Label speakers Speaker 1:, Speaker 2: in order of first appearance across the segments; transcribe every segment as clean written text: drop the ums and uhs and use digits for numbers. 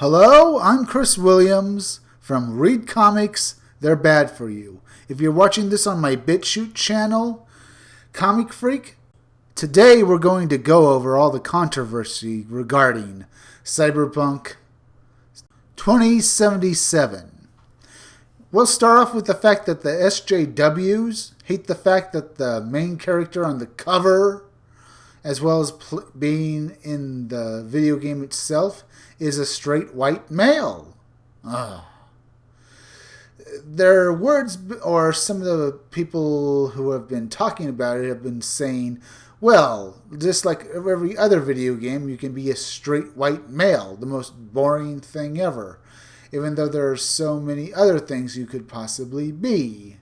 Speaker 1: Hello, I'm Chris Williams from Read Comics, They're Bad For You. If you're watching this on my BitChute channel, Comic Freak, today we're going to go over all the controversy regarding Cyberpunk 2077. We'll start off with the fact that the SJWs hate the fact that the main character on the cover, as well as being in the video game itself, is a straight white male. Their words, or some of the people who have been talking about it have been saying, well, just like every other video game, you can be a straight white male, the most boring thing ever, even though there are so many other things you could possibly be.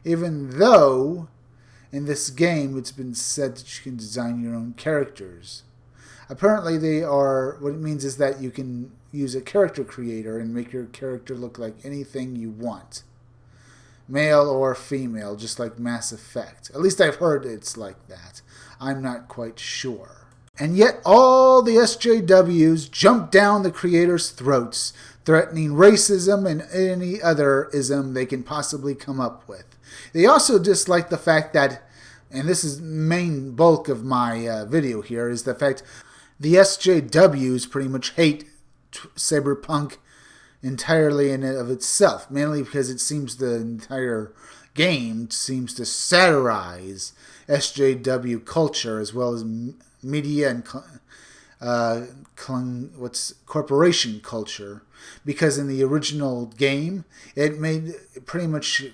Speaker 1: Even though in this game it's been said that you can design your own characters. Apparently what it means is that you can use a character creator and make your character look like anything you want. Male or female, just like Mass Effect. At least I've heard it's like that. I'm not quite sure. And yet all the SJWs jump down the creators' throats, threatening racism and any other ism they can possibly come up with. They also dislike the fact that, and this is the main bulk of my video here, is the fact the SJWs pretty much hate Cyberpunk entirely in and of itself, mainly because it seems the entire game seems to satirize SJW culture as well as media and corporation culture, because in the original game it pretty much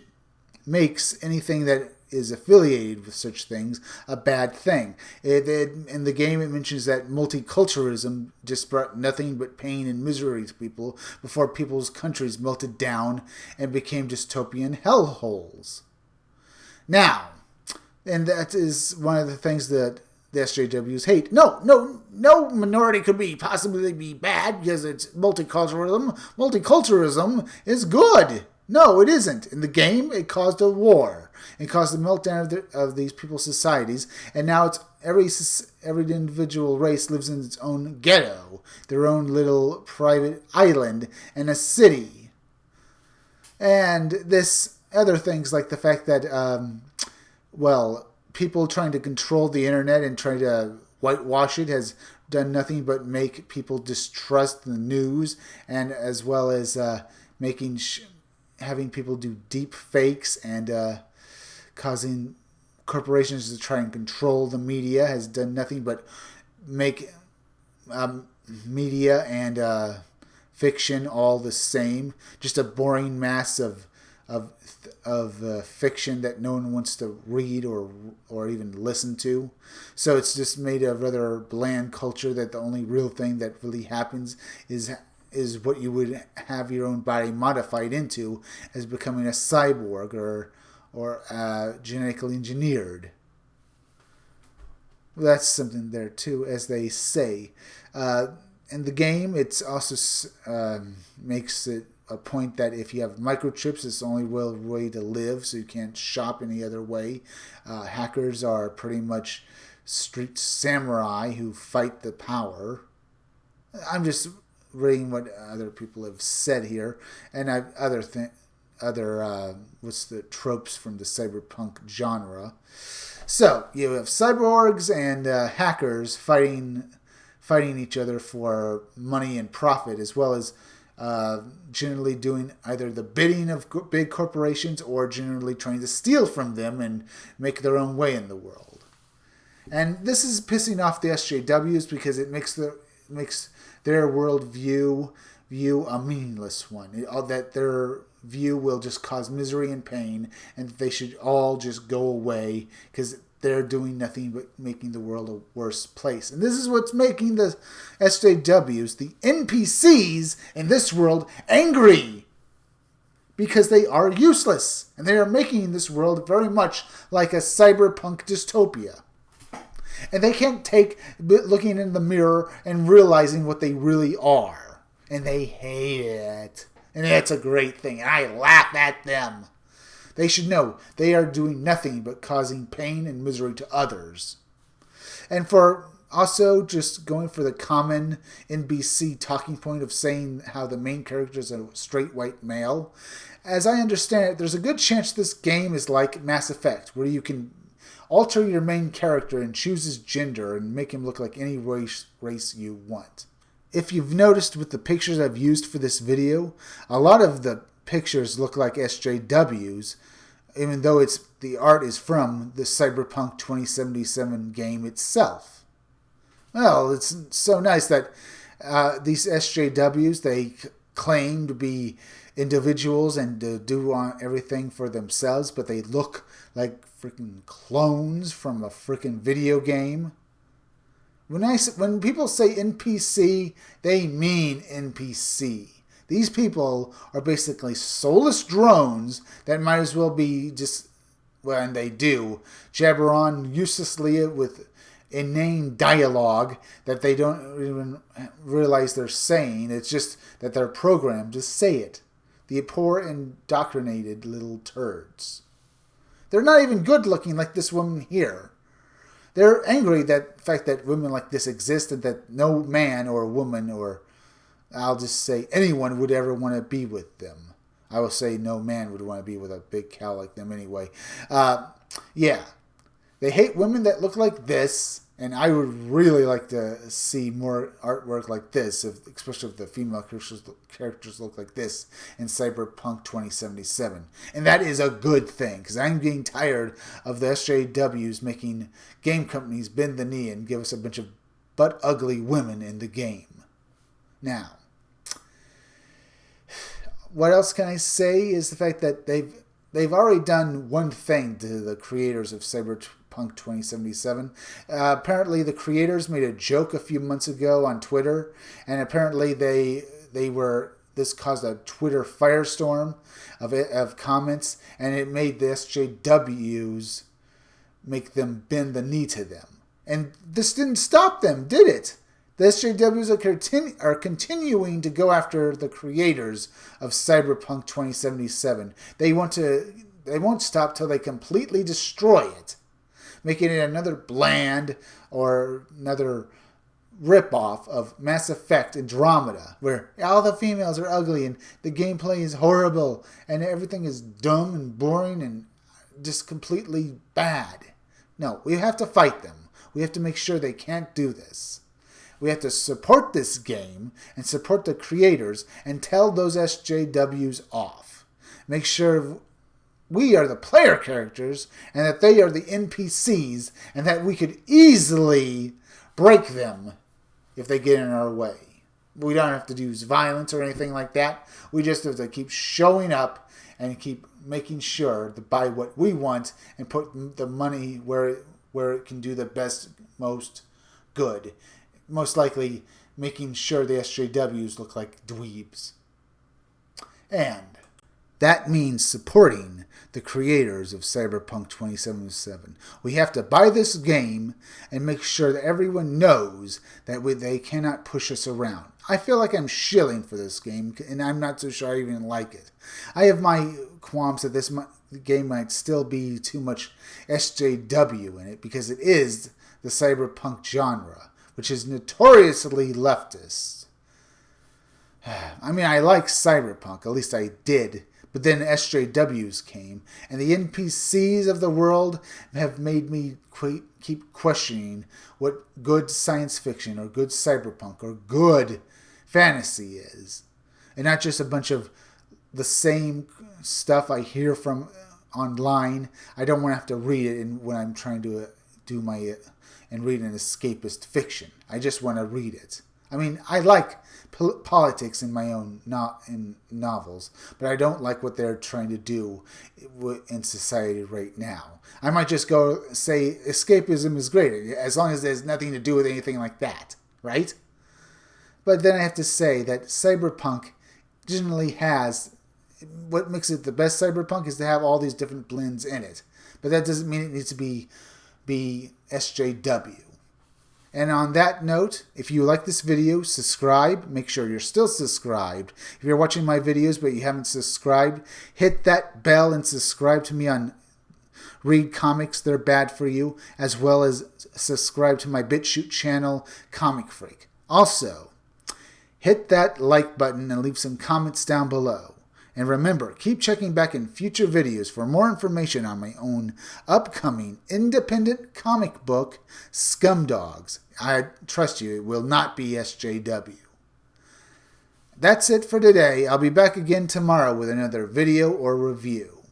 Speaker 1: makes anything that is affiliated with such things a bad thing. In the game it mentions that multiculturalism just brought nothing but pain and misery to people before people's countries melted down and became dystopian hellholes. Now, and that is one of the things that the SJWs hate. No minority could possibly be bad because it's multiculturalism. Multiculturalism is good. No, it isn't. In the game, it caused a war. It caused the meltdown of these people's societies, and now it's every individual race lives in its own ghetto, their own little private island, and a city. And this other things like the fact that, people trying to control the internet and trying to whitewash it has done nothing but make people distrust the news, and as well as having people do deep fakes and causing corporations to try and control the media has done nothing but make media and fiction all the same. Just a boring mass of fiction that no one wants to read or even listen to. So it's just made a rather bland culture that the only real thing that really happens is what you would have your own body modified into, as becoming a cyborg or genetically engineered. Well, that's something there too, as they say. In the game, it's also makes it a point that if you have microchips, it's the only real way to live, so you can't shop any other way. Hackers are pretty much street samurai who fight the power. I'm just reading what other people have said here, and what's the tropes from the cyberpunk genre. So you have cyborgs and hackers fighting each other for money and profit, as well as generally doing either the bidding of big corporations or generally trying to steal from them and make their own way in the world. And this is pissing off the SJWs because it makes their worldview a meaningless one. That their view will just cause misery and pain, and they should all just go away because they're doing nothing but making the world a worse place. And this is what's making the SJWs, the NPCs in this world, angry. Because they are useless. And they are making this world very much like a cyberpunk dystopia. And they can't take looking in the mirror and realizing what they really are. And they hate it. And that's a great thing. And I laugh at them. They should know they are doing nothing but causing pain and misery to others. And for Also, just going for the common NPC talking point of saying how the main character is a straight white male. As I understand it, there's a good chance this game is like Mass Effect, where you can alter your main character and choose his gender and make him look like any race you want. If you've noticed with the pictures I've used for this video, a lot of the pictures look like SJWs, even though the art is from the Cyberpunk 2077 game itself. Well, it's so nice that these SJWs, they claim to be individuals and to do everything for themselves, but they look like freaking clones from a freaking video game. When people say NPC, they mean NPC. These people are basically soulless drones that might as well be just, well, and they do, jabber on uselessly with inane dialogue that they don't even realize they're saying. It's just that they're programmed to say it. The poor indoctrinated little turds. They're not even good looking like this woman here. They're angry that the fact that women like this exist and that no man or woman, or I'll just say anyone, would ever want to be with them. I will say no man would want to be with a big cow like them anyway. Yeah. They hate women that look like this, and I would really like to see more artwork like this, especially if the female characters look like this in Cyberpunk 2077. And that is a good thing, because I'm getting tired of the SJWs making game companies bend the knee and give us a bunch of butt-ugly women in the game. Now, what else can I say is the fact that they've already done one thing to the creators of Cyberpunk 2077. Apparently, the creators made a joke a few months ago on Twitter, and apparently this caused a Twitter firestorm of comments, and it made the SJWs make them bend the knee to them. And this didn't stop them, did it? The SJWs are continuing to go after the creators of Cyberpunk 2077. They won't stop till they completely destroy it, making it another bland or another ripoff of Mass Effect Andromeda, where all the females are ugly and the gameplay is horrible and everything is dumb and boring and just completely bad. No, we have to fight them. We have to make sure they can't do this. We have to support this game and support the creators and tell those SJWs off. Make sure we are the player characters and that they are the NPCs and that we could easily break them if they get in our way. We don't have to use violence or anything like that. We just have to keep showing up and keep making sure to buy what we want and put the money where it can do the best, most good. Most likely making sure the SJWs look like dweebs. And that means supporting the creators of Cyberpunk 2077. We have to buy this game and make sure that everyone knows that they cannot push us around. I feel like I'm shilling for this game, and I'm not so sure I even like it. I have my qualms that this game might still be too much SJW in it, because it is the cyberpunk genre, which is notoriously leftist. I mean, I like Cyberpunk, at least I did, but then SJWs came, and the NPCs of the world have made me keep questioning what good science fiction or good cyberpunk or good fantasy is. And not just a bunch of the same stuff I hear from online. I don't want to have to read it when I'm trying to read an escapist fiction. I just want to read it. I mean, I like politics in my own in novels, but I don't like what they're trying to do in society right now. I might just go say escapism is great, as long as there's nothing to do with anything like that, right? But then I have to say that Cyberpunk generally has, what makes it the best Cyberpunk is to have all these different blends in it. But that doesn't mean it needs to be SJW. And on that note, if you like this video, subscribe. Make sure you're still subscribed. If you're watching my videos but you haven't subscribed, hit that bell and subscribe to me on read comics that are bad for you, as well as subscribe to my BitChute channel, Comic Freak. Also, hit that like button and leave some comments down below. And remember, keep checking back in future videos for more information on my own upcoming independent comic book, Scumdogs. I trust you, it will not be SJW. That's it for today. I'll be back again tomorrow with another video or review.